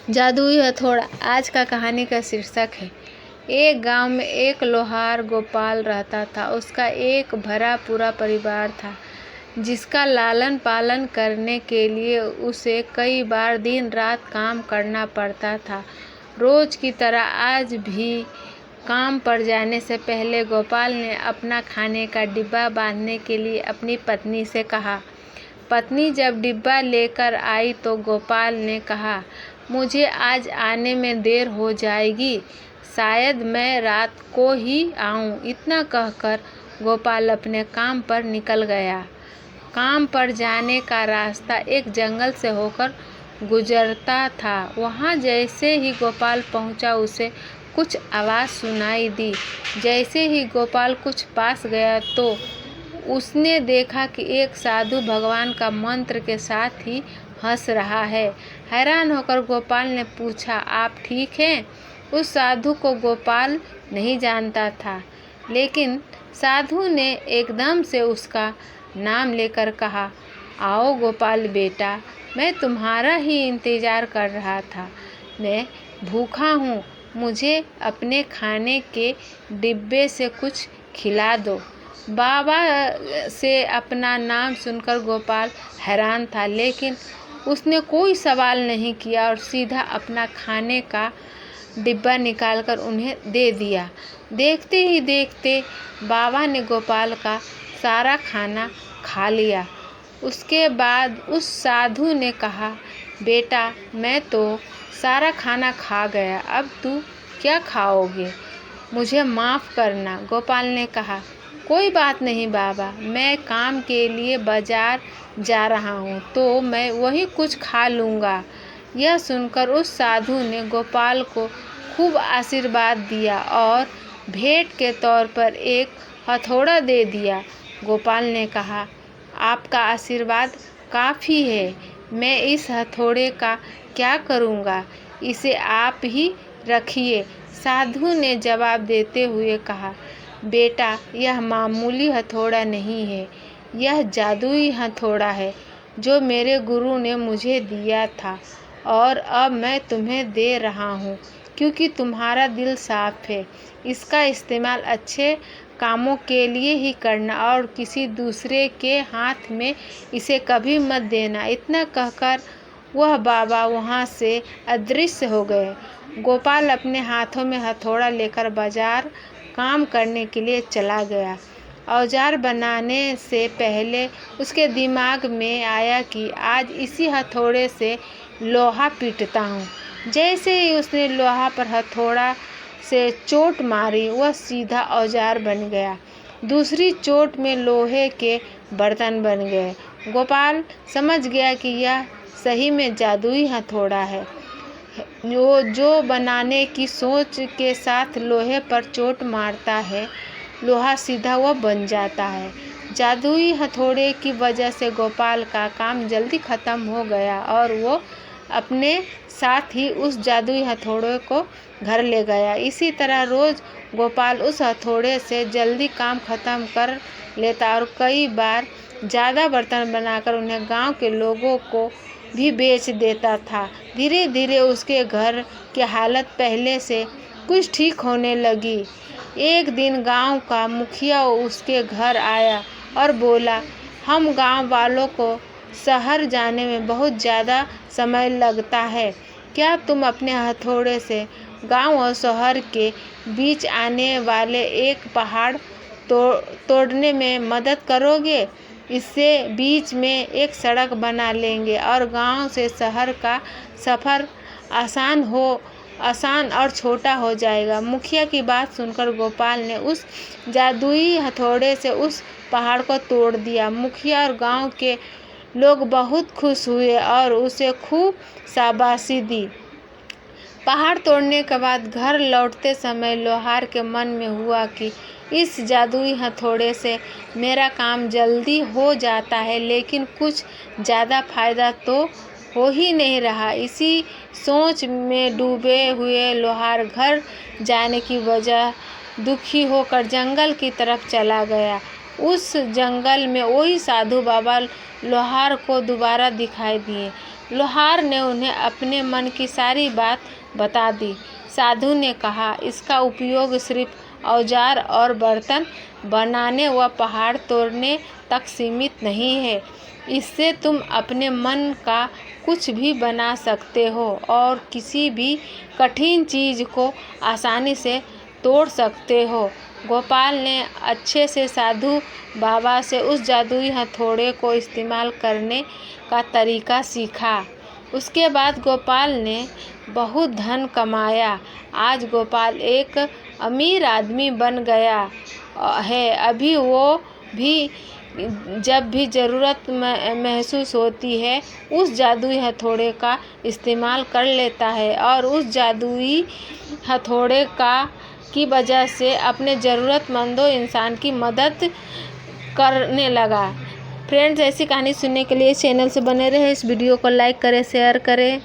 जादुई हथौड़ा। आज का कहानी का शीर्षक है। एक गांव में एक लोहार गोपाल रहता था। उसका एक भरा पूरा परिवार था, जिसका लालन पालन करने के लिए उसे कई बार दिन रात काम करना पड़ता था। रोज की तरह आज भी काम पर जाने से पहले गोपाल ने अपना खाने का डिब्बा बांधने के लिए अपनी पत्नी से कहा। पत्नी जब डिब्बा लेकर आई तो गोपाल ने कहा, मुझे आज आने में देर हो जाएगी, शायद मैं रात को ही आऊं। इतना कहकर गोपाल अपने काम पर निकल गया। काम पर जाने का रास्ता एक जंगल से होकर गुजरता था। वहां जैसे ही गोपाल पहुंचा, उसे कुछ आवाज़ सुनाई दी। जैसे ही गोपाल कुछ पास गया तो उसने देखा कि एक साधु भगवान का मंत्र के साथ ही हंस रहा है। हैरान होकर गोपाल ने पूछा, आप ठीक हैं? उस साधु को गोपाल नहीं जानता था, लेकिन साधु ने एकदम से उसका नाम लेकर कहा, आओ गोपाल बेटा, मैं तुम्हारा ही इंतज़ार कर रहा था। मैं भूखा हूँ, मुझे अपने खाने के डिब्बे से कुछ खिला दो। बाबा से अपना नाम सुनकर गोपाल हैरान था, लेकिन उसने कोई सवाल नहीं किया और सीधा अपना खाने का डिब्बा निकालकर उन्हें दे दिया। देखते ही देखते बाबा ने गोपाल का सारा खाना खा लिया। उसके बाद उस साधु ने कहा, बेटा, मैं तो सारा खाना खा गया, अब तू क्या खाओगे? मुझे माफ़ करना। गोपाल ने कहा, कोई बात नहीं बाबा, मैं काम के लिए बाजार जा रहा हूँ, तो मैं वही कुछ खा लूँगा। यह सुनकर उस साधु ने गोपाल को खूब आशीर्वाद दिया और भेंट के तौर पर एक हथौड़ा दे दिया। गोपाल ने कहा, आपका आशीर्वाद काफ़ी है, मैं इस हथौड़े का क्या करूँगा? इसे आप ही रखिए। साधु ने जवाब देते हुए कहा, बेटा, यह मामूली हथौड़ा नहीं है, यह जादुई हथौड़ा है जो मेरे गुरु ने मुझे दिया था, और अब मैं तुम्हें दे रहा हूँ क्योंकि तुम्हारा दिल साफ है। इसका इस्तेमाल अच्छे कामों के लिए ही करना और किसी दूसरे के हाथ में इसे कभी मत देना। इतना कहकर वह बाबा वहाँ से अदृश्य हो गए। गोपाल अपने हाथों में हथौड़ा लेकर बाजार काम करने के लिए चला गया। औजार बनाने से पहले उसके दिमाग में आया कि आज इसी हथौड़े से लोहा पीटता हूँ। जैसे ही उसने लोहा पर हथौड़ा से चोट मारी, वह सीधा औजार बन गया। दूसरी चोट में लोहे के बर्तन बन गए। गोपाल समझ गया कि यह सही में जादुई हथौड़ा है, जो बनाने की सोच के साथ लोहे पर चोट मारता है, लोहा सीधा वह बन जाता है। जादुई हथौड़े की वजह से गोपाल का काम जल्दी ख़त्म हो गया और वो अपने साथ ही उस जादुई हथौड़े को घर ले गया। इसी तरह रोज़ गोपाल उस हथौड़े से जल्दी काम ख़त्म कर लेता और कई बार ज़्यादा बर्तन बनाकर उन्हें गांव के लोगों को भी बेच देता था। धीरे धीरे उसके घर की हालत पहले से कुछ ठीक होने लगी। एक दिन गांव का मुखिया उसके घर आया और बोला, हम गांव वालों को शहर जाने में बहुत ज़्यादा समय लगता है, क्या तुम अपने हथौड़े से गांव और शहर के बीच आने वाले एक पहाड़ तोड़ने में मदद करोगे? इससे बीच में एक सड़क बना लेंगे और गांव से शहर का सफ़र आसान और छोटा हो जाएगा। मुखिया की बात सुनकर गोपाल ने उस जादुई हथौड़े से उस पहाड़ को तोड़ दिया। मुखिया और गांव के लोग बहुत खुश हुए और उसे खूब शाबाशी दी। पहाड़ तोड़ने के बाद घर लौटते समय लोहार के मन में हुआ कि इस जादुई हथौड़े से मेरा काम जल्दी हो जाता है, लेकिन कुछ ज़्यादा फायदा तो हो ही नहीं रहा। इसी सोच में डूबे हुए लोहार घर जाने की वजह दुखी होकर जंगल की तरफ चला गया। उस जंगल में वही साधु बाबा लोहार को दोबारा दिखाई दिए। लोहार ने उन्हें अपने मन की सारी बात बता दी। साधु ने कहा, इसका उपयोग सिर्फ औजार और बर्तन बनाने व पहाड़ तोड़ने तक सीमित नहीं है। इससे तुम अपने मन का कुछ भी बना सकते हो और किसी भी कठिन चीज़ को आसानी से तोड़ सकते हो। गोपाल ने अच्छे से साधु बाबा से उस जादुई हथौड़े को इस्तेमाल करने का तरीका सीखा। उसके बाद गोपाल ने बहुत धन कमाया। आज गोपाल एक अमीर आदमी बन गया है। अभी वो भी जब भी ज़रूरत महसूस होती है उस जादुई हथौड़े का इस्तेमाल कर लेता है और उस जादुई हथौड़े की वजह से अपने ज़रूरतमंदों इंसान की मदद करने लगा। फ्रेंड्स, ऐसी कहानी सुनने के लिए चैनल से बने रहें। इस वीडियो को लाइक करें, शेयर करें।